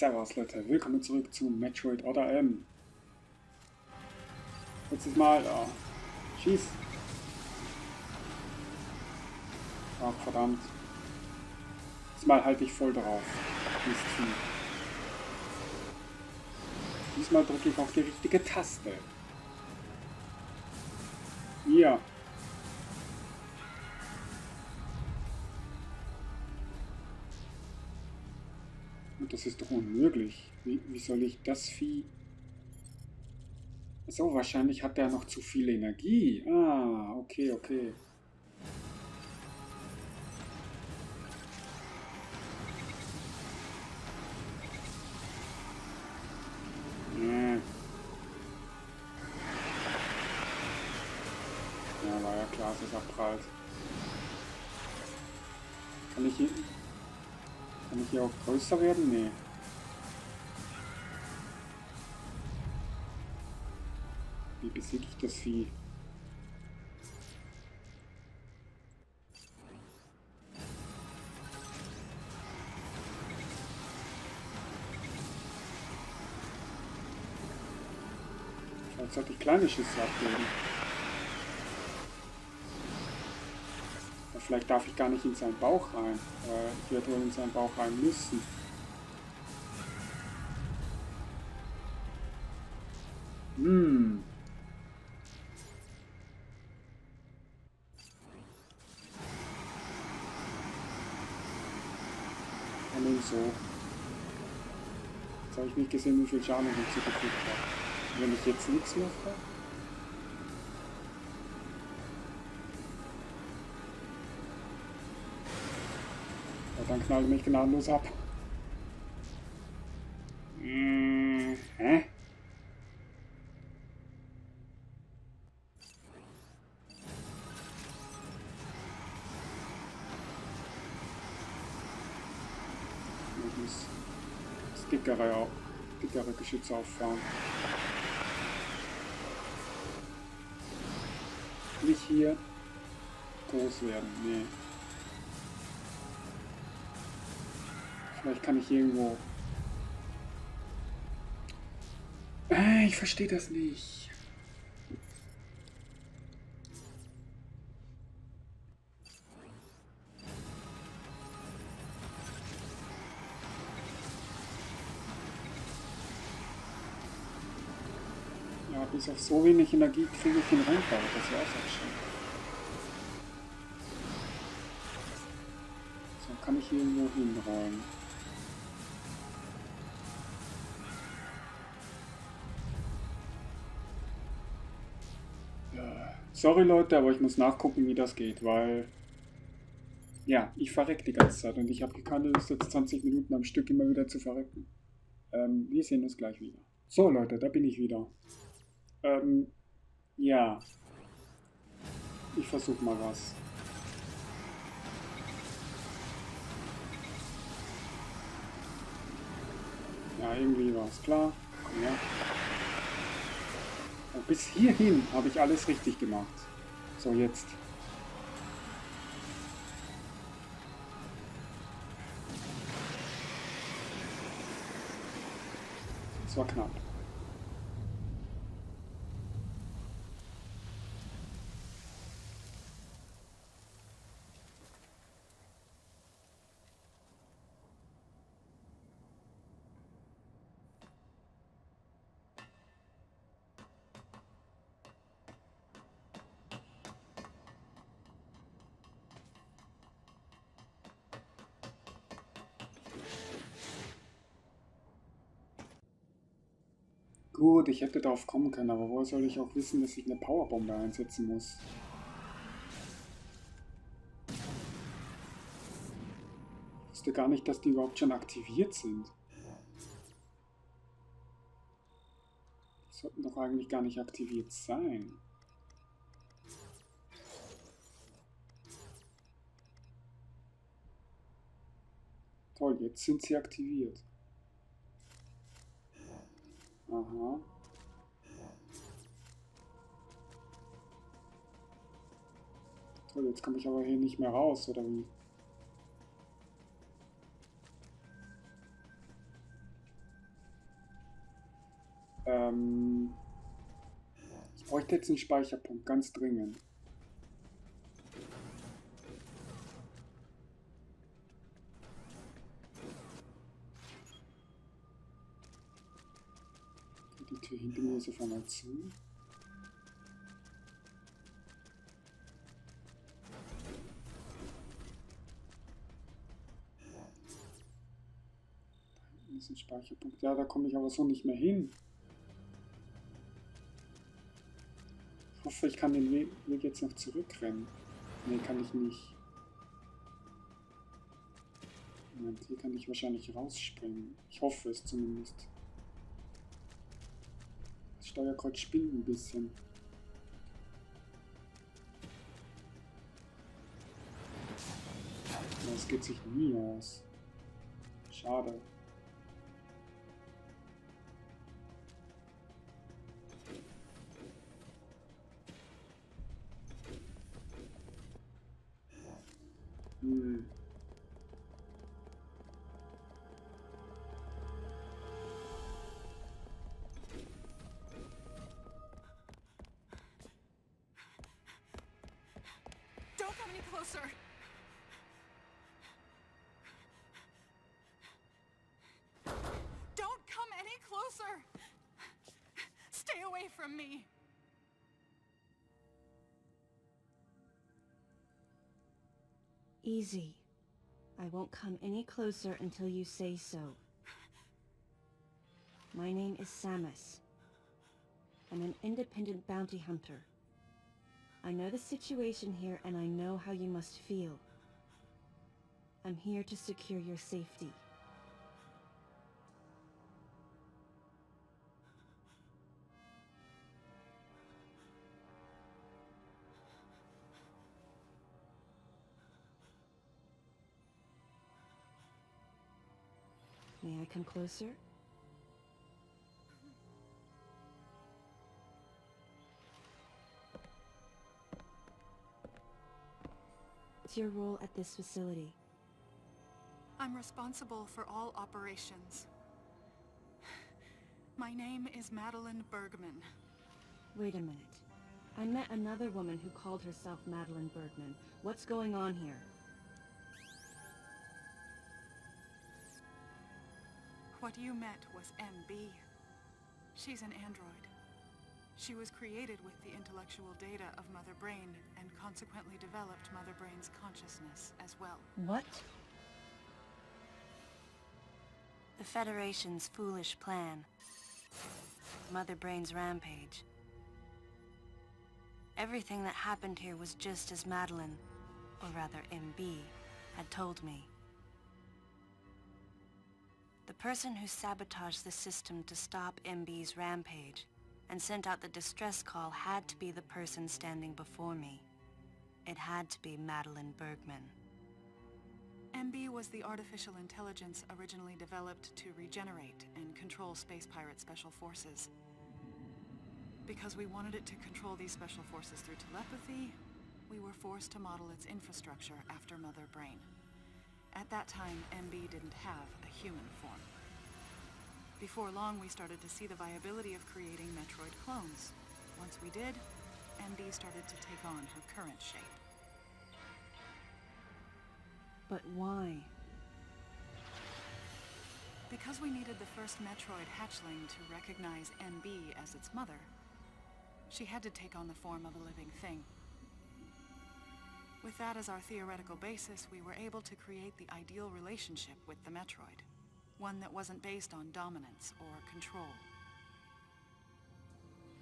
Servus Leute, willkommen zurück zu Metroid oder Letztes Mal, schieß. Ach verdammt. Diesmal halte ich voll drauf. Diesmal drücke ich auch die richtige Taste. Ja. Und das ist doch unmöglich. Wie soll ich das Vieh... So, wahrscheinlich hat der noch zu viel Energie. Ah, okay. Ja, war ja klar, dass es abprallt. Kann ich hier auch größer werden? Nee. Wie besiege ich das Vieh? Vielleicht sollte ich kleine Schüsse abgeben. Oder vielleicht darf ich gar nicht in seinen Bauch rein. Ich werde wohl in seinen Bauch rein müssen. Und so. Jetzt habe ich nicht gesehen, wie viel Schaden ich hinzugefügt habe. Wenn ich jetzt nichts mache. Ja, dann knallt mich gnadenlos ab. Hä? Ich muss das dickere Geschütz auffahren. Nicht hier groß werden, nee. Vielleicht kann ich irgendwo... Ich verstehe das nicht. Ja, bis auf so wenig Energie kriege ich ihn reinbaut. Das wäre auch schön. So kann ich irgendwo hinrollen. Sorry Leute, aber ich muss nachgucken, wie das geht, weil... Ja, ich verrecke die ganze Zeit und ich habe keine Lust, jetzt 20 Minuten am Stück immer wieder zu verrecken. Wir sehen uns gleich wieder. So Leute, da bin ich wieder. Ja. Ich versuche mal was. Ja, irgendwie war es klar. Komm her. Und bis hierhin habe ich alles richtig gemacht. So, jetzt. Das war knapp. Gut, ich hätte darauf kommen können, aber woher soll ich auch wissen, dass ich eine Powerbombe einsetzen muss? Ich wusste gar nicht, dass die überhaupt schon aktiviert sind. Die sollten doch eigentlich gar nicht aktiviert sein. Toll, jetzt sind sie aktiviert. Aha. Toll, jetzt komme ich aber hier nicht mehr raus, oder wie? Ich bräuchte jetzt einen Speicherpunkt, ganz dringend. Die Tür hinter mir ist auf einmal zu. Da hinten ist ein Speicherpunkt. Ja, da komme ich aber so nicht mehr hin. Ich hoffe, ich kann den Weg jetzt noch zurückrennen. Nee, kann ich nicht. Moment, hier kann ich wahrscheinlich rausspringen. Ich hoffe es zumindest. Das Steuerkreuz spinnt ein bisschen. Das geht sich nie aus. Schade. Don't come any closer. Don't come any closer. Stay away from me. Easy. I won't come any closer until you say so. My name is Samus. I'm an independent bounty hunter. I know the situation here and I know how you must feel. I'm here to secure your safety. May I come closer? What's your role at this facility? I'm responsible for all operations. My name is Madeline Bergman. Wait a minute. I met another woman who called herself Madeline Bergman. What's going on here? What you met was MB. She's an android. She was created with the intellectual data of Mother Brain and consequently developed Mother Brain's consciousness as well. What? The Federation's foolish plan. Mother Brain's rampage. Everything that happened here was just as Madeline, or rather MB, had told me. The person who sabotaged the system to stop MB's rampage and sent out the distress call had to be the person standing before me. It had to be Madeline Bergman. MB was the artificial intelligence originally developed to regenerate and control space pirate special forces. Because we wanted it to control these special forces through telepathy, we were forced to model its infrastructure after Mother Brain. At that time, MB didn't have a human form. Before long, we started to see the viability of creating Metroid clones. Once we did, MB started to take on her current shape. But why? Because we needed the first Metroid hatchling to recognize MB as its mother, she had to take on the form of a living thing. With that as our theoretical basis, we were able to create the ideal relationship with the Metroid. One that wasn't based on dominance or control.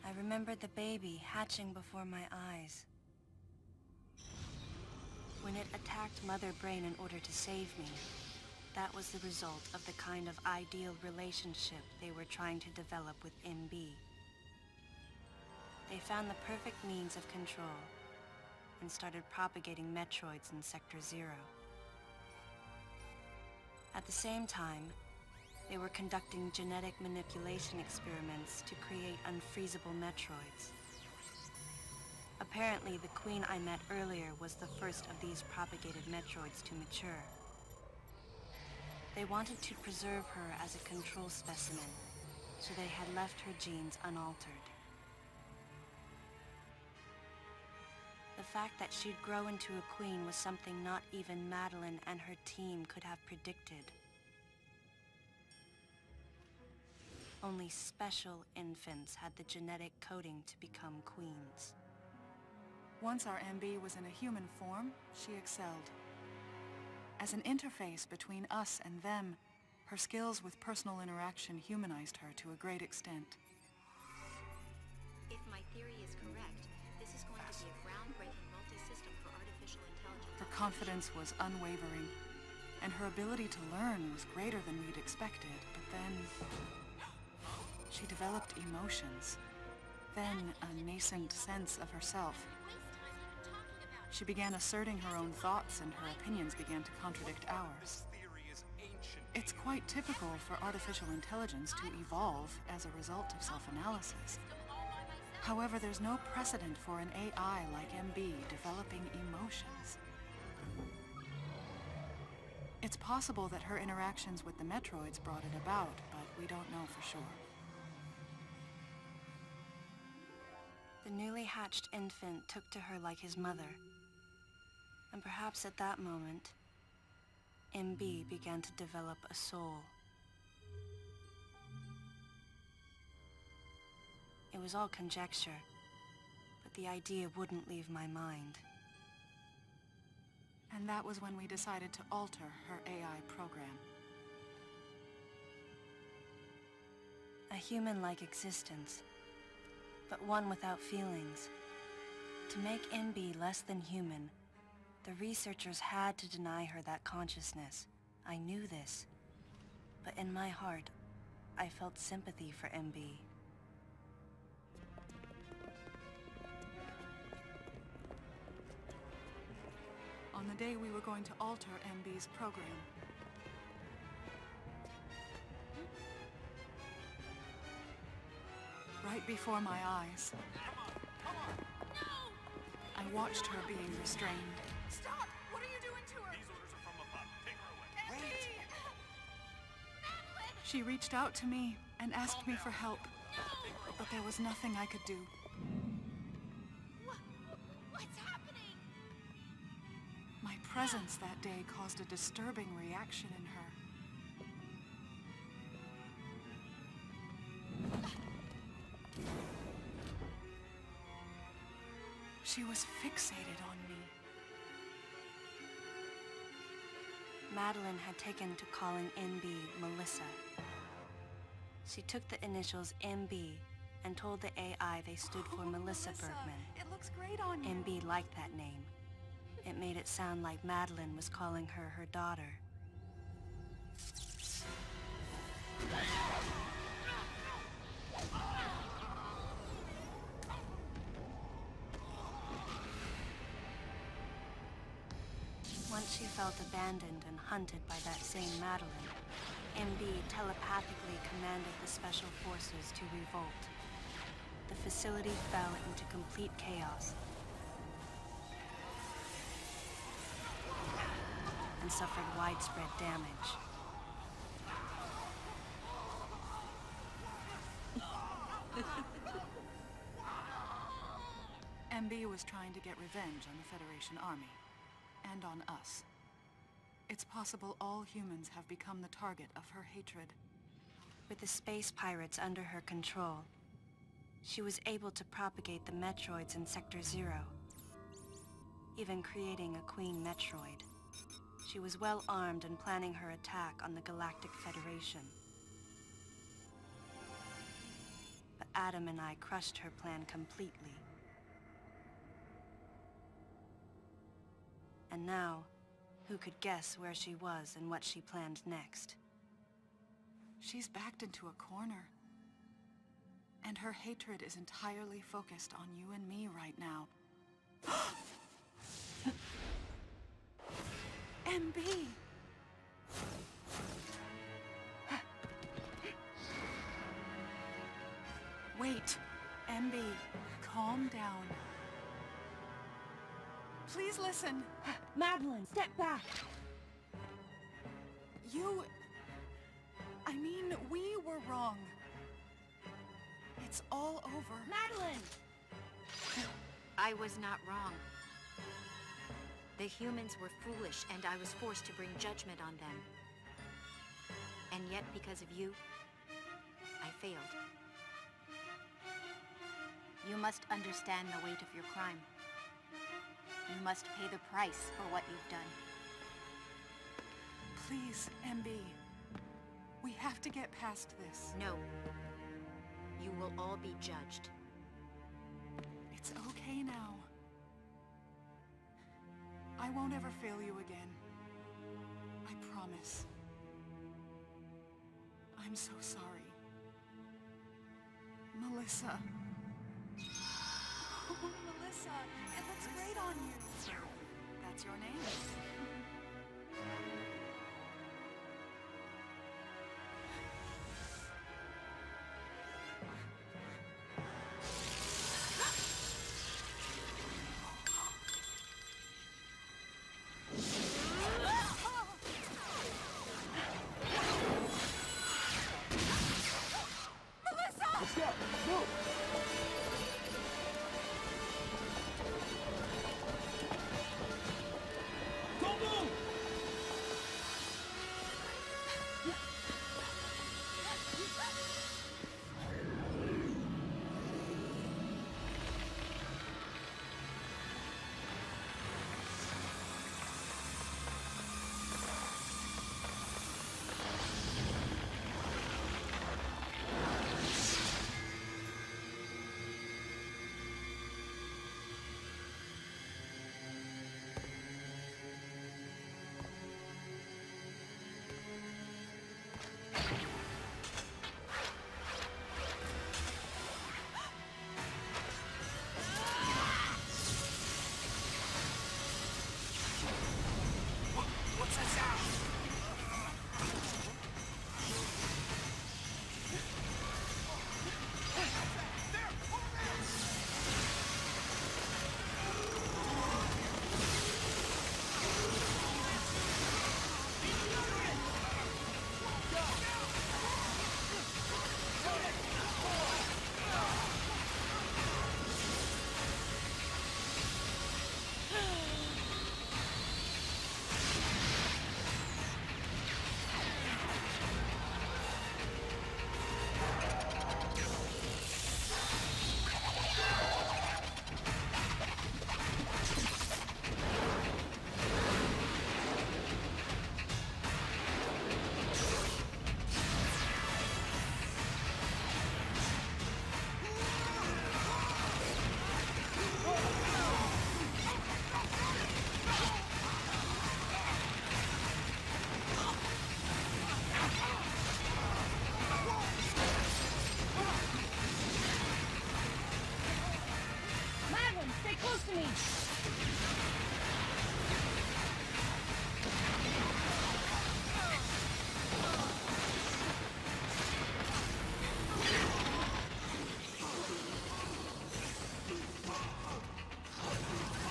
I remembered the baby hatching before my eyes. When it attacked Mother Brain in order to save me, that was the result of the kind of ideal relationship they were trying to develop with MB. They found the perfect means of control and started propagating Metroids in Sector 0. At the same time, they were conducting genetic manipulation experiments to create unfreezable Metroids. Apparently, the queen I met earlier was the first of these propagated Metroids to mature. They wanted to preserve her as a control specimen, so they had left her genes unaltered. The fact that she'd grow into a queen was something not even Madeline and her team could have predicted. Only special infants had the genetic coding to become queens. Once our MB was in a human form, she excelled. As an interface between us and them, her skills with personal interaction humanized her to a great extent. If my theory is correct, this is going to be a groundbreaking multi-system for artificial intelligence. Her confidence was unwavering, and her ability to learn was greater than we'd expected, but then she developed emotions, then a nascent sense of herself. She began asserting her own thoughts, and her opinions began to contradict ours. It's quite typical for artificial intelligence to evolve as a result of self-analysis. However, there's no precedent for an AI like MB developing emotions. It's possible that her interactions with the Metroids brought it about, but we don't know for sure. The newly hatched infant took to her like his mother. And perhaps at that moment, MB began to develop a soul. It was all conjecture, but the idea wouldn't leave my mind. And that was when we decided to alter her AI program. A human-like existence, but one without feelings. To make MB less than human, the researchers had to deny her that consciousness. I knew this, but in my heart, I felt sympathy for MB. On the day we were going to alter MB's program, right before my eyes, I watched her being restrained. Stop! What are you doing to her? These orders are from above. Take her away. Wait! She reached out to me and asked me for help, but there was nothing I could do. What's happening? My presence that day caused a disturbing reaction in her. She was fixated on me. Madeline had taken to calling MB Melissa. She took the initials MB and told the AI they stood for Melissa Bergmann. It looks great on you. MB liked that name. It made it sound like Madeline was calling her her daughter. Once she felt abandoned and hunted by that same Madeline, MB telepathically commanded the Special Forces to revolt. The facility fell into complete chaos and suffered widespread damage. MB was trying to get revenge on the Federation Army, and on us. It's possible all humans have become the target of her hatred. With the space pirates under her control, she was able to propagate the Metroids in Sector 0, even creating a Queen Metroid. She was well armed and planning her attack on the Galactic Federation. But Adam and I crushed her plan completely. And now, who could guess where she was and what she planned next? She's backed into a corner. And her hatred is entirely focused on you and me right now. MB! Wait, MB, calm down. Please listen. Madeline, step back! I mean, we were wrong. It's all over. Madeline! I was not wrong. The humans were foolish, and I was forced to bring judgment on them. And yet, because of you, I failed. You must understand the weight of your crime. You must pay the price for what you've done. Please, MB. We have to get past this. No. You will all be judged. It's okay now. I won't ever fail you again. I promise. I'm so sorry. Melissa. Oh, Melissa, it looks great on you. That's your name.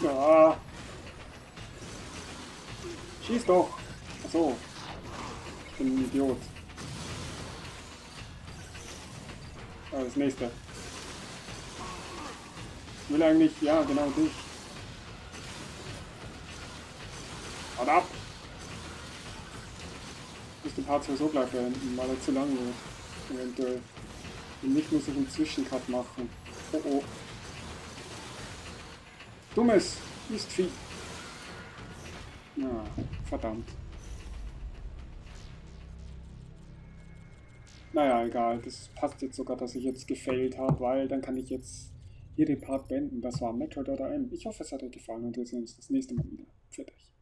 Ja. Schieß doch. Achso. Ich bin ein Idiot. Das nächste. Ich will eigentlich, ja, genau dich. Haut ab! Ich muss den Part sowieso gleich beenden, weil er zu lang wird. Eventuell. Und nicht muss ich einen Zwischencut machen. Oh oh. Dummes Mistvieh. Ja, verdammt. Naja, egal. Das passt jetzt sogar, dass ich jetzt gefailt habe, weil dann kann ich jetzt hier den Part beenden. Das war Metroid oder M. Ich hoffe, es hat euch gefallen und wir sehen uns das nächste Mal wieder. Für dich.